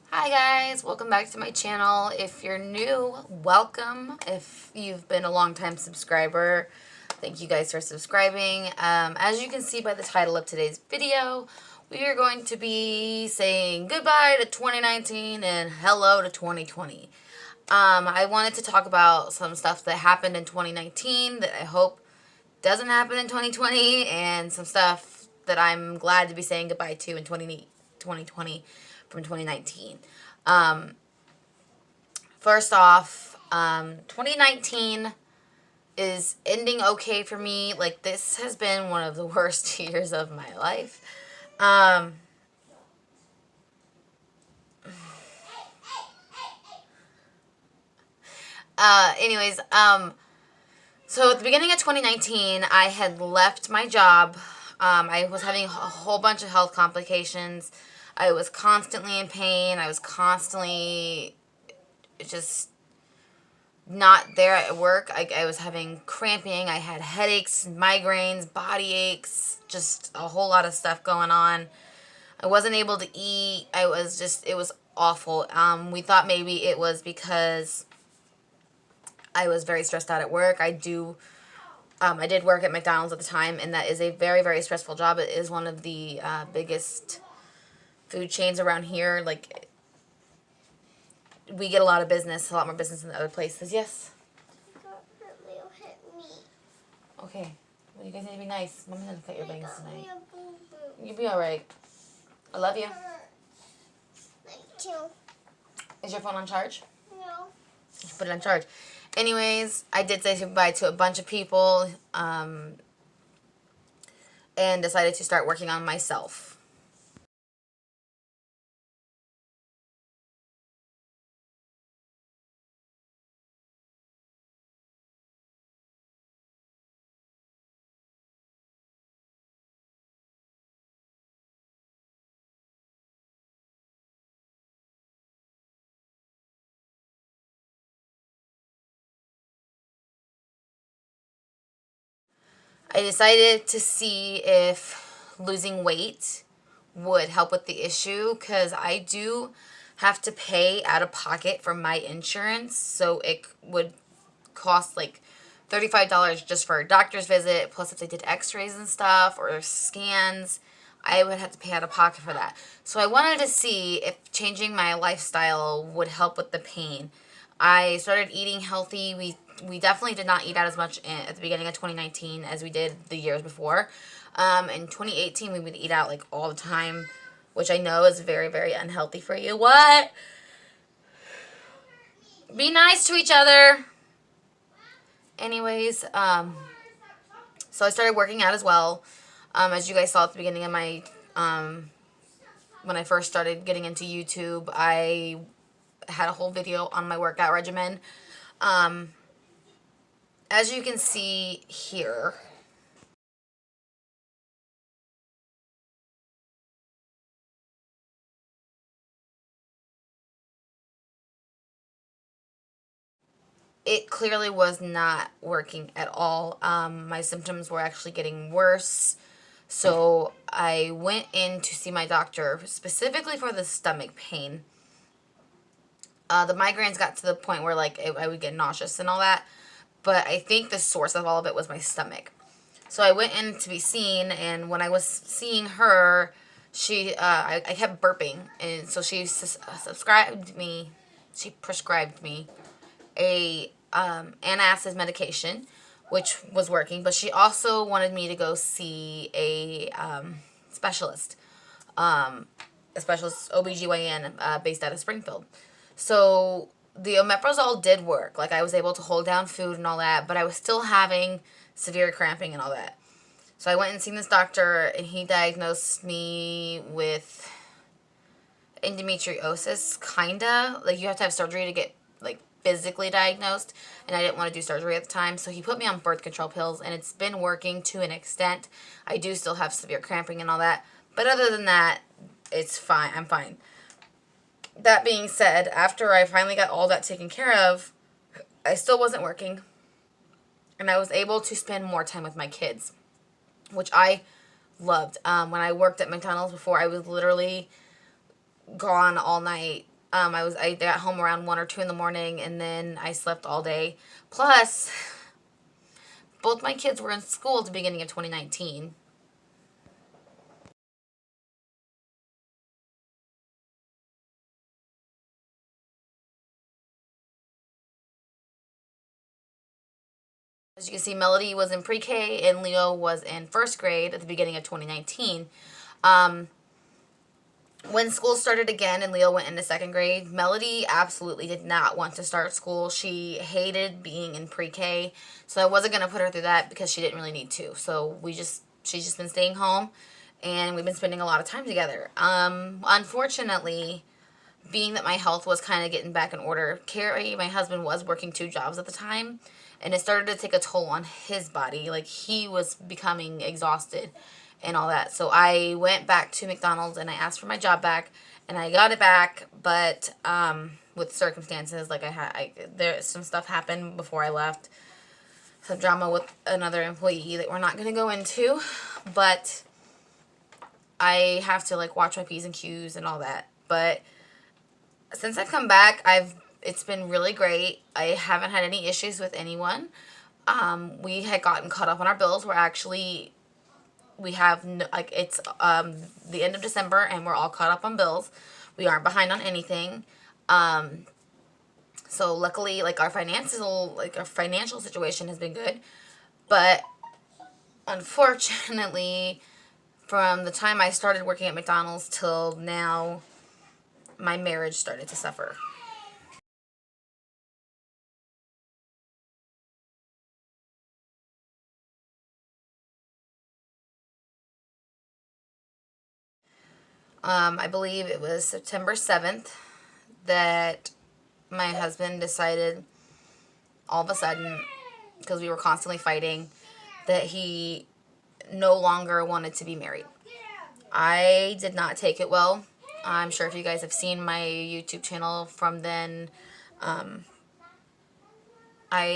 Hi guys, welcome back to my channel. If you're new, welcome. If you've been a long time subscriber, thank you guys for subscribing. As you can see by the title of today's video, we are going to be saying goodbye to 2019 and hello to 2020. I wanted to talk about some stuff that happened in 2019 that I hope doesn't happen in 2020, and some stuff that I'm glad to be saying goodbye to in 2020 from 2019. First off, 2019 is ending okay for me. Like, this has been one of the worst years of my life. Anyways, so at the beginning of 2019, I had left my job. I was having a whole bunch of health complications. I was constantly in pain. I was constantly just not there at work. I was having cramping. I had headaches, migraines, body aches, just a whole lot of stuff going on. I wasn't able to eat. It was awful. We thought maybe it was because I was very stressed out at work. I did work at McDonald's at the time, and that is a very, very stressful job. It is one of the biggest food chains around here. Like, we get a lot of business, a lot more business than other places. Yes? Will hit me. Okay. Well, you guys need to be nice. Mom's gonna cut your bangs Got tonight. me a boo-boo. You'll be alright. I love you. Like two. Is your phone on charge? No. You should put it on charge. Anyways, I did say goodbye to a bunch of people, and decided to start working on myself. I decided to see if losing weight would help with the issue, because I do have to pay out of pocket for my insurance, so it would cost like $35 just for a doctor's visit, plus if they did x-rays and stuff or scans, I would have to pay out of pocket for that. So I wanted to see if changing my lifestyle would help with the pain. I started eating healthy. We definitely did not eat out as much at the beginning of 2019 as we did the years before. In 2018, we would eat out like all the time, which I know is very, very unhealthy for you. What? Be nice to each other. Anyways, so I started working out as well. As you guys saw at the beginning of my, when I first started getting into YouTube, I had a whole video on my workout regimen. As you can see here, it clearly was not working at all. My symptoms were actually getting worse. So I went in to see my doctor specifically for the stomach pain. The migraines got to the point where like I would get nauseous and all that. But I think the source of all of it was my stomach. So I went in to be seen, and when I was seeing her, I kept burping, and so she prescribed me a antacid medication, which was working, but she also wanted me to go see a specialist, OBGYN, based out of Springfield. So the omeprazole did work. Like, I was able to hold down food and all that, but I was still having severe cramping and all that. So I went and seen this doctor, and he diagnosed me with endometriosis, kinda. Like, you have to have surgery to get, like, physically diagnosed, and I didn't want to do surgery at the time, so he put me on birth control pills, and it's been working to an extent. I do still have severe cramping and all that, but other than that, it's fine. I'm fine. That being said, after I finally got all that taken care of, I still wasn't working, and I was able to spend more time with my kids, which I loved. When I worked at McDonald's before, I was literally gone all night I got home around 1 or 2 in the morning, and then I slept all day. Plus, both my kids were in school at the beginning of 2019. As you can see, Melody was in pre-K and Leo was in first grade at the beginning of 2019. Um, when school started again and Leo went into second grade, Melody absolutely did not want to start school. She hated being in pre-K, so I wasn't going to put her through that because she didn't really need to. So she's just been staying home, and we've been spending a lot of time together. Unfortunately, being that my health was kind of getting back in order, Carrie, my husband, was working 2 jobs at the time, and it started to take a toll on his body. Like, he was becoming exhausted and all that. So I went back to McDonald's and I asked for my job back, and I got it back, but with circumstances, like there some stuff happened before I left. Some drama with another employee that we're not going to go into, but I have to like watch my P's and Q's and all that. But since I've come back, it's been really great. I haven't had any issues with anyone. We had gotten caught up on our bills. We have like it's the end of December and we're all caught up on bills. We aren't behind on anything. So luckily, like our financial situation has been good, but unfortunately, from the time I started working at McDonald's till now, my marriage started to suffer. I believe it was September 7th that my husband decided all of a sudden, because we were constantly fighting, that he no longer wanted to be married. I did not take it well. I'm sure if you guys have seen my YouTube channel from then, I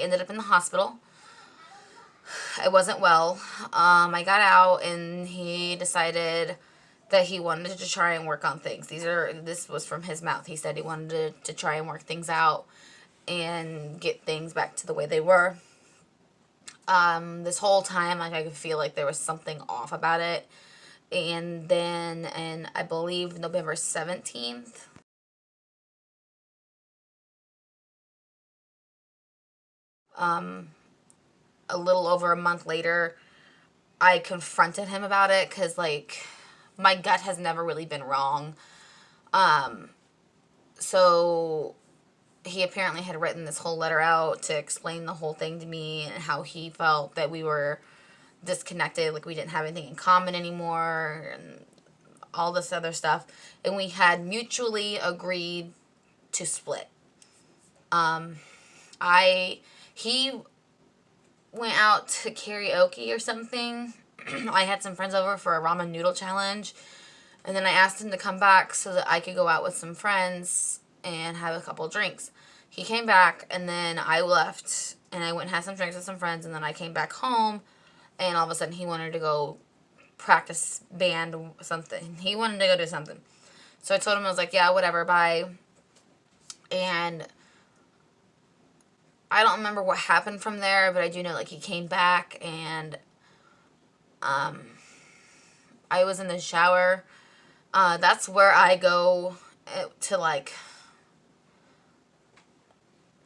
ended up in the hospital. I wasn't well. I got out and he decided that he wanted to try and work on things. This was from his mouth. He said he wanted to try and work things out and get things back to the way they were. This whole time, like, I could feel like there was something off about it. And then, and I believe November 17th, a little over a month later, I confronted him about it because, like, my gut has never really been wrong. So he apparently had written this whole letter out to explain the whole thing to me and how he felt that we were disconnected, like we didn't have anything in common anymore and all this other stuff. And we had mutually agreed to split. He went out to karaoke or something. I had some friends over for a ramen noodle challenge, and then I asked him to come back so that I could go out with some friends and have a couple drinks. He came back, and then I left, and I went and had some drinks with some friends, and then I came back home, and all of a sudden he wanted to go practice band or something. He wanted to go do something. So I told him, I was like, yeah, whatever, bye. And I don't remember what happened from there, but I do know, like, he came back, and I was in the shower. That's where I go to, like,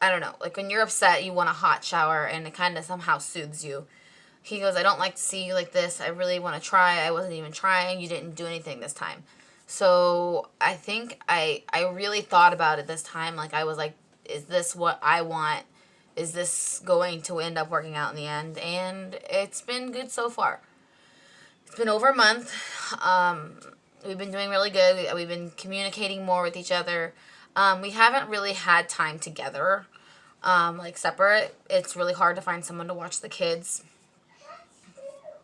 I don't know, like, when you're upset, you want a hot shower, and it kind of somehow soothes you. He goes, I don't like to see you like this. I really want to try. I wasn't even trying. You didn't do anything this time. So I think I really thought about it this time. Like, I was like, is this what I want? Is this going to end up working out in the end? And it's been good so far. It's been over a month. We've been doing really good. We've been communicating more with each other. We haven't really had time together, like separate. It's really hard to find someone to watch the kids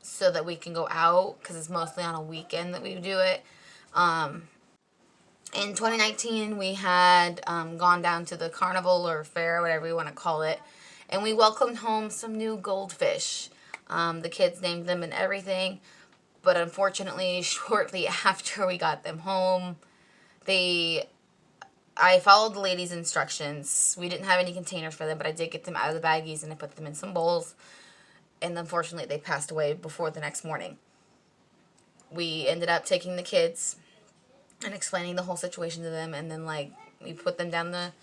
so that we can go out, because it's mostly on a weekend that we do it. In 2019, we had gone down to the carnival or fair, whatever you want to call it, and we welcomed home some new goldfish. The kids named them and everything, but unfortunately, shortly after we got them home, I I followed the lady's instructions. We didn't have any containers for them, but I did get them out of the baggies and I put them in some bowls. And unfortunately, they passed away before the next morning. We ended up taking the kids and explaining the whole situation to them, and then like we put them down the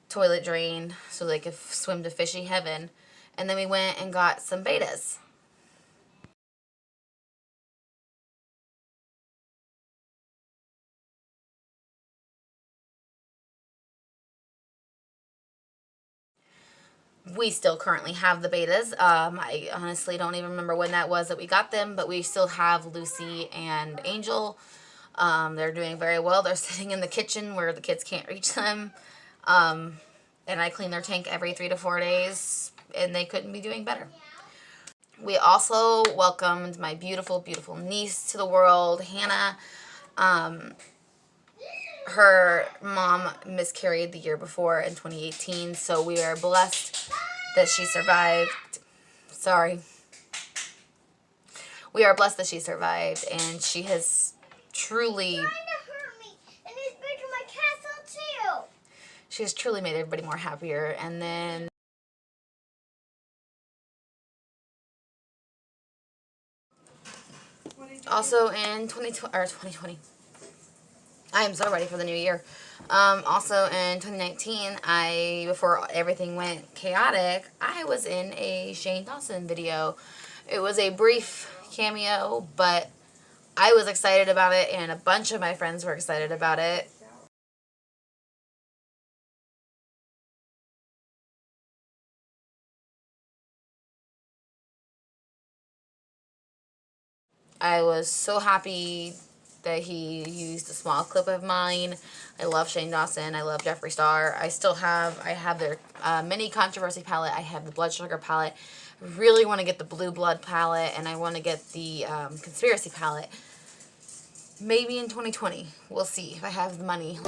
toilet drain so they could swim to fishy heaven. And then we went and got some betas. We still currently have the betas. I honestly don't even remember when that was that we got them, but we still have Lucy and Angel. They're doing very well. They're sitting in the kitchen where the kids can't reach them. And I clean their tank every 3 to 4 days, and they couldn't be doing better. We also welcomed my beautiful, beautiful niece to the world, Hannah. Her mom miscarried the year before in 2018, so we are blessed that she survived. Sorry. We are blessed that she survived, and she has truly... Trying to hurt me, and he's breaking my castle too. She has truly made everybody more happier. And then also in 2020, I am so ready for the new year. Also in 2019, before everything went chaotic, I was in a Shane Dawson video. It was a brief cameo, but I was excited about it, and a bunch of my friends were excited about it. I was so happy that he used a small clip of mine. I love Shane Dawson. I love Jeffree Star. I have their mini controversy palette. I have the blood sugar palette. I really want to get the blue blood palette, and I want to get the conspiracy palette. Maybe in 2020. We'll see if I have the money.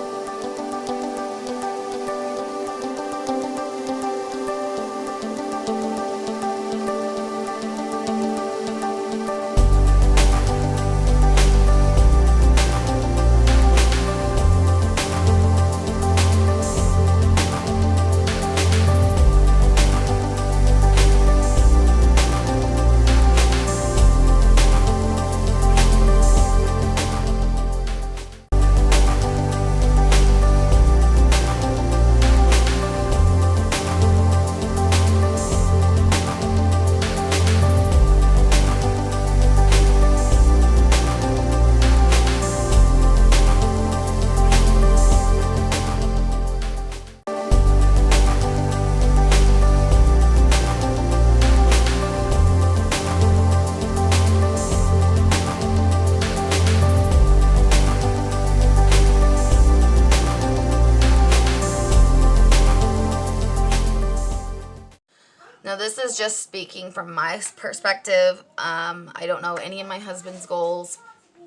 Now this is just speaking from my perspective. I don't know any of my husband's goals,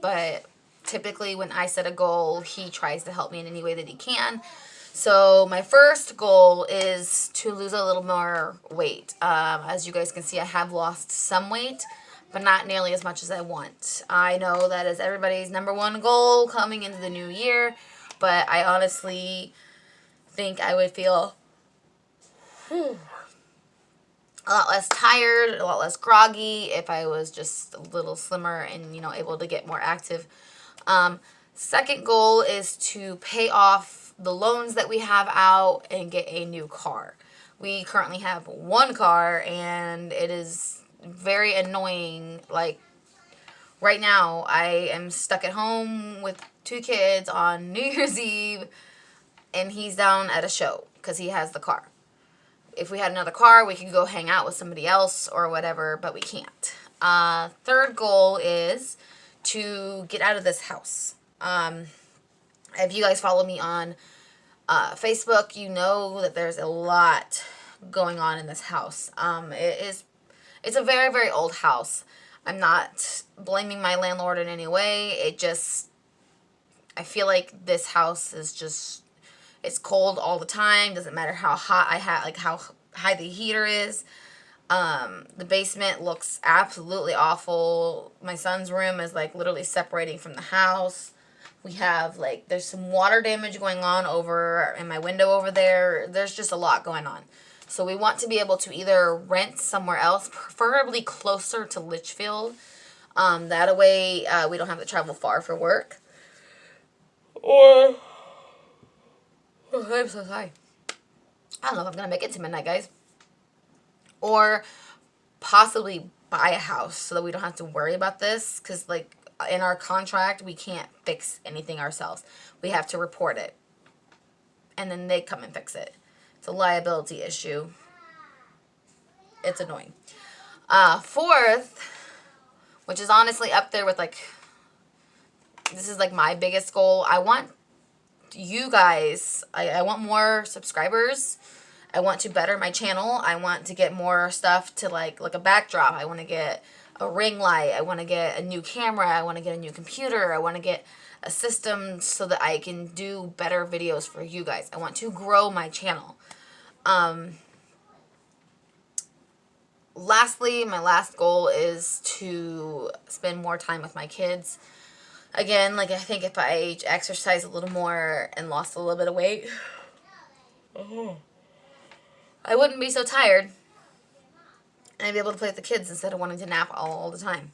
but typically when I set a goal, he tries to help me in any way that he can. So my first goal is to lose a little more weight. As you guys can see, I have lost some weight, but not nearly as much as I want. I know that is everybody's #1 goal coming into the new year, but I honestly think I would feel a lot less tired, a lot less groggy if I was just a little slimmer and, able to get more active. Second goal is to pay off the loans that we have out and get a new car. We currently have one car, and it is very annoying. Like, right now, I am stuck at home with 2 kids on New Year's Eve, and he's down at a show because he has the car. If we had another car, we could go hang out with somebody else or whatever, but we can't. Third goal is to get out of this house. If you guys follow me on Facebook, you know that there's a lot going on in this house. It's a very, very old house. I'm not blaming my landlord in any way. I feel like this house is just... It's cold all the time. Doesn't matter how hot how high the heater is. The basement looks absolutely awful. My son's room is literally separating from the house. We have, like, there's some water damage going on over in my window over there. There's just a lot going on. So we want to be able to either rent somewhere else, preferably closer to Litchfield. That way we don't have to travel far for work. Or, oh, I'm so sorry. I don't know if I'm going to make it to midnight, guys. Or possibly buy a house so that we don't have to worry about this. Because, like, in our contract, we can't fix anything ourselves. We have to report it. And then they come and fix it. It's a liability issue. It's annoying. Fourth, which is honestly up there with, like, this is, like, my biggest goal. I want you guys, I want more subscribers. I want to better my channel. I want to get more stuff to, like a backdrop. I want to get a ring light. I want to get a new camera. I want to get a new computer. I want to get a system so that I can do better videos for you guys. I want to grow my channel. Lastly, my last goal is to spend more time with my kids. Again, like, I think if I exercised a little more and lost a little bit of weight, I wouldn't be so tired. And I'd be able to play with the kids instead of wanting to nap all the time.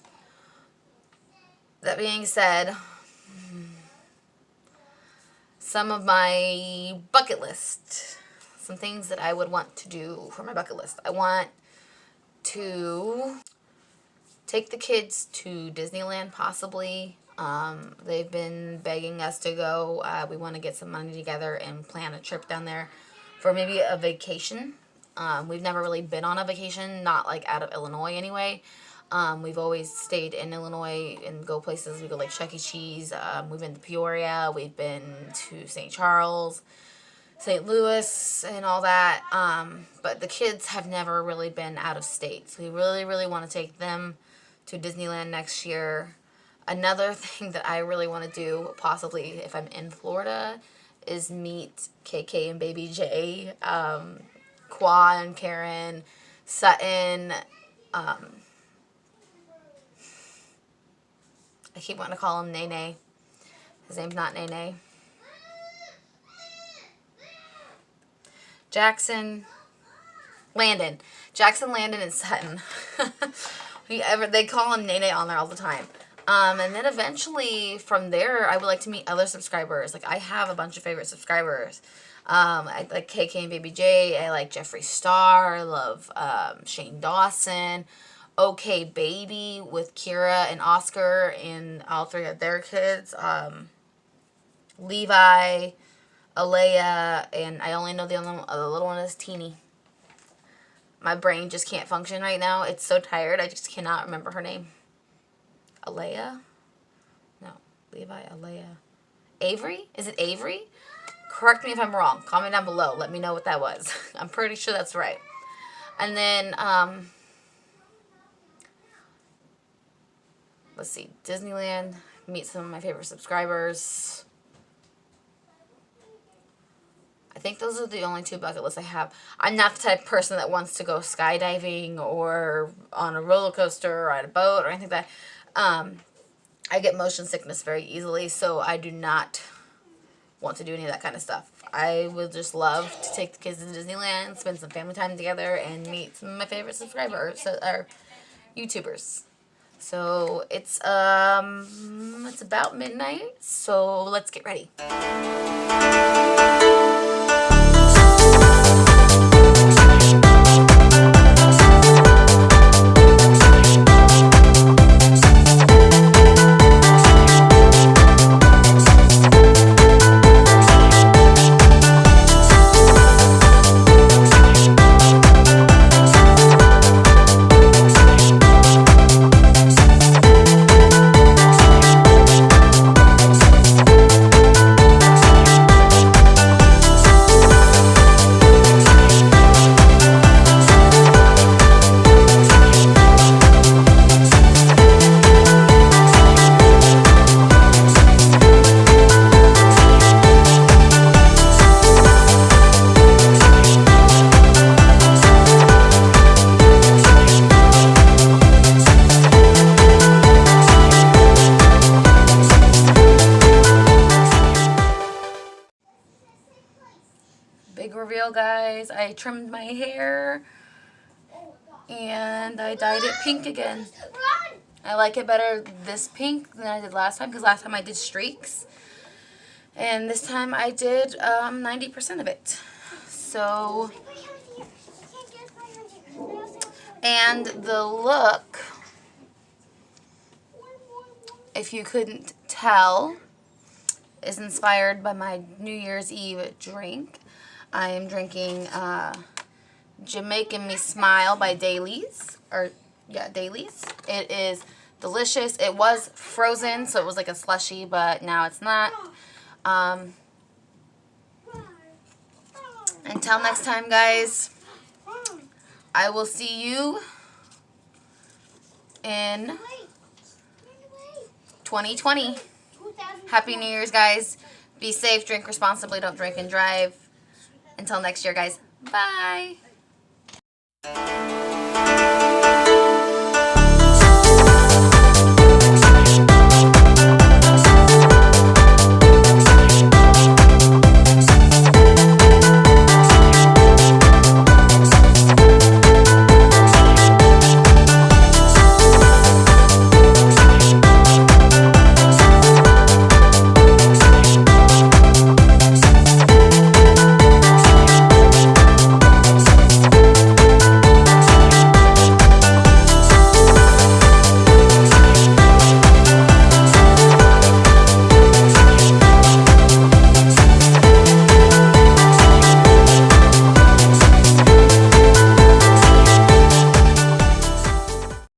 That being said, some of my bucket list, some things that I would want to do for my bucket list. I want to take the kids to Disneyland, possibly. They've been begging us to go. We want to get some money together and plan a trip down there for maybe a vacation. We've never really been on a vacation, not like out of Illinois anyway. We've always stayed in Illinois and go places. We go like Chuck E. Cheese. We've been to Peoria. We've been to St. Charles, St. Louis, and all that. But the kids have never really been out of state. So we really, really want to take them to Disneyland next year. Another thing that I really want to do, possibly if I'm in Florida, is meet KK and Baby J, Qua and Karen, Sutton. I keep wanting to call him Nene. His name's not Nene. Landon, and Sutton. They call him Nene on there all the time. And then eventually from there, I would like to meet other subscribers. Like, I have a bunch of favorite subscribers. I like KK and Baby J. I like Jeffree Star. I love Shane Dawson. OK Baby with Kira and Oscar and all three of their kids. Levi, Alea, and I only know the little one is Teeny. My brain just can't function right now. It's so tired. I just cannot remember her name. Alea? No. Levi, Alea. Avery? Is it Avery? Correct me if I'm wrong. Comment down below. Let me know what that was. I'm pretty sure that's right. And then, let's see. Disneyland. Meet some of my favorite subscribers. I think those are the only two bucket lists I have. I'm not the type of person that wants to go skydiving or on a roller coaster or on a boat or anything like that. I get motion sickness very easily, so I do not want to do any of that kind of stuff. I would just love to take the kids to Disneyland, spend some family time together, and meet some of my favorite subscribers, or YouTubers. So it's about midnight, so let's get ready. Big reveal, guys. I trimmed my hair and I dyed it pink again. Run! I like it better this pink than I did last time, because last time I did streaks. And this time I did 90% of it. So, and the look, if you couldn't tell, is inspired by my New Year's Eve drink. I am drinking Jamaican Me Smile by Dailies. Dailies. It is delicious. It was frozen, so it was like a slushie, but now it's not. Until next time, guys, I will see you in 2020. Happy New Year's, guys. Be safe, drink responsibly, don't drink and drive. Until next year, guys. Bye.